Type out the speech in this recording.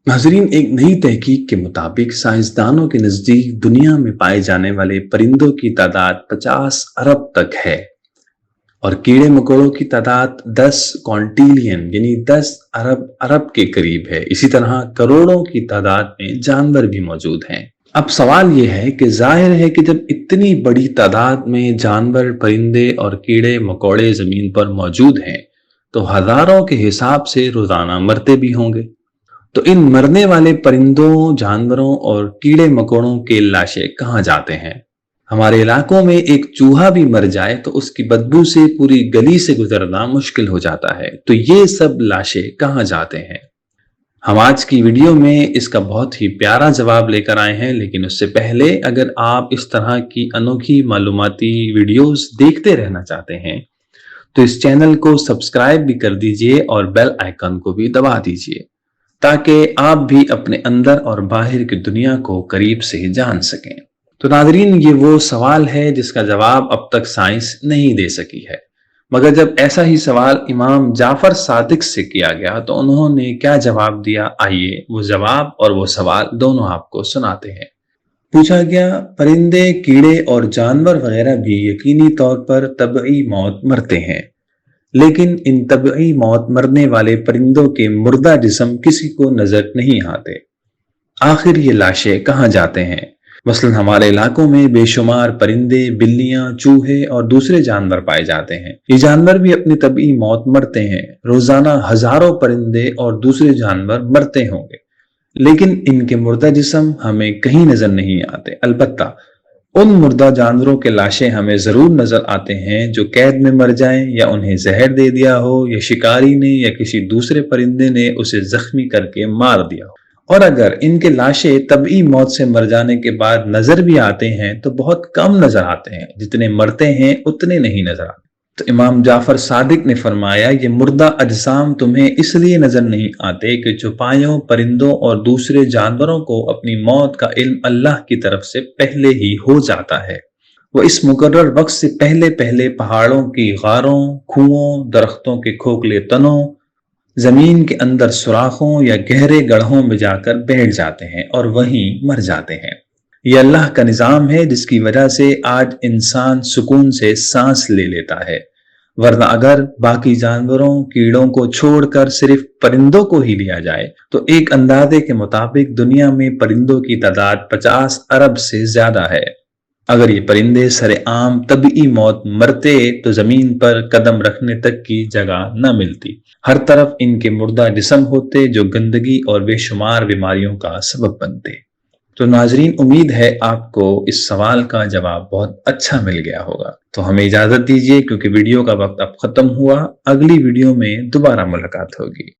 नाजरीन, एक नई तहकीक के मुताबिक साइंसदानों के नजदीक दुनिया में पाए जाने वाले परिंदों की तादाद 50 अरब तक है और कीड़े मकोड़ों की तादाद 10 क्वांटिलियन यानी 10 अरब अरब के करीब है। इसी तरह करोड़ों की तादाद में जानवर भी मौजूद हैं। अब सवाल यह है कि जाहिर है कि जब इतनी बड़ी तादाद में जानवर, परिंदे और कीड़े मकोड़े जमीन पर मौजूद हैं तो हजारों के हिसाब से रोजाना मरते भी होंगे। तो इन मरने वाले परिंदों, जानवरों और कीड़े मकोड़ों के लाशें कहाँ जाते हैं? हमारे इलाकों में एक चूहा भी मर जाए तो उसकी बदबू से पूरी गली से गुजरना मुश्किल हो जाता है। तो ये सब लाशें कहाँ जाते हैं? हम आज की वीडियो में इसका बहुत ही प्यारा जवाब लेकर आए हैं, लेकिन उससे पहले अगर आप इस तरह की अनोखी मालूमाती वीडियोस देखते रहना चाहते हैं तो इस चैनल को सब्सक्राइब भी कर दीजिए और बेल आइकन को भी दबा दीजिए ताकि आप भी अपने अंदर और बाहर की दुनिया को करीब से जान सकें। तो नादरीन, ये वो सवाल है जिसका जवाब अब तक साइंस नहीं दे सकी है, मगर जब ऐसा ही सवाल इमाम जाफर सादिक से किया गया तो उन्होंने क्या जवाब दिया, आइए वो जवाब और वो सवाल दोनों आपको सुनाते हैं। पूछा गया, परिंदे, कीड़े और जानवर वगैरह भी यकीनी तौर पर तबई मौत मरते हैं, लेकिन इन तबई मौत मरने वाले परिंदों के मुर्दा जिस्म किसी को नजर नहीं आते। आखिर ये लाशें कहाँ जाते हैं? मसलन हमारे इलाकों में बेशुमार परिंदे, बिल्लियां, चूहे और दूसरे जानवर पाए जाते हैं। ये जानवर भी अपनी तबई मौत मरते हैं। रोजाना हजारों परिंदे और दूसरे जानवर मरते होंगे, लेकिन इनके मुर्दा जिस्म हमें कहीं नजर नहीं आते। अलबत्ता उन मुर्दा जानवरों के लाशें हमें जरूर नजर आते हैं जो कैद में मर जाएं, या उन्हें जहर दे दिया हो, या शिकारी ने या किसी दूसरे परिंदे ने उसे जख्मी करके मार दिया हो। और अगर इनके लाशें तबई मौत से मर जाने के बाद नजर भी आते हैं तो बहुत कम नजर आते हैं, जितने मरते हैं उतने नहीं नजर आते। तो इमाम जाफर सादिक ने फरमाया, ये मुर्दा अजसाम तुम्हें इसलिए नजर नहीं आते कि चौपाइयों, परिंदों और दूसरे जानवरों को अपनी मौत का इल्म अल्लाह की तरफ से पहले ही हो जाता है। वो इस मुकर्रर वक्त से पहले पहले पहाड़ों की गारों, कुओं, दरख्तों के खोखले तनों, जमीन के अंदर सुराखों या गहरे गड्ढों में जाकर बैठ जाते हैं और वहीं मर जाते हैं। यह अल्लाह का निजाम है जिसकी वजह से आज इंसान सुकून से सांस ले लेता है, वरना अगर बाकी जानवरों, कीड़ों को छोड़कर सिर्फ परिंदों को ही लिया जाए तो एक अंदाजे के मुताबिक दुनिया में परिंदों की तादाद 50 अरब से ज्यादा है। अगर ये परिंदे सरेआम तबई मौत मरते तो जमीन पर कदम रखने तक की जगह न मिलती। हर तरफ इनके मुर्दा जिस्म होते जो गंदगी और बेशुमार बीमारियों का सबब बनते। तो नाजरीन, उम्मीद है आपको इस सवाल का जवाब बहुत अच्छा मिल गया होगा। तो हमें इजाजत दीजिए क्योंकि वीडियो का वक्त अब खत्म हुआ। अगली वीडियो में दोबारा मुलाकात होगी।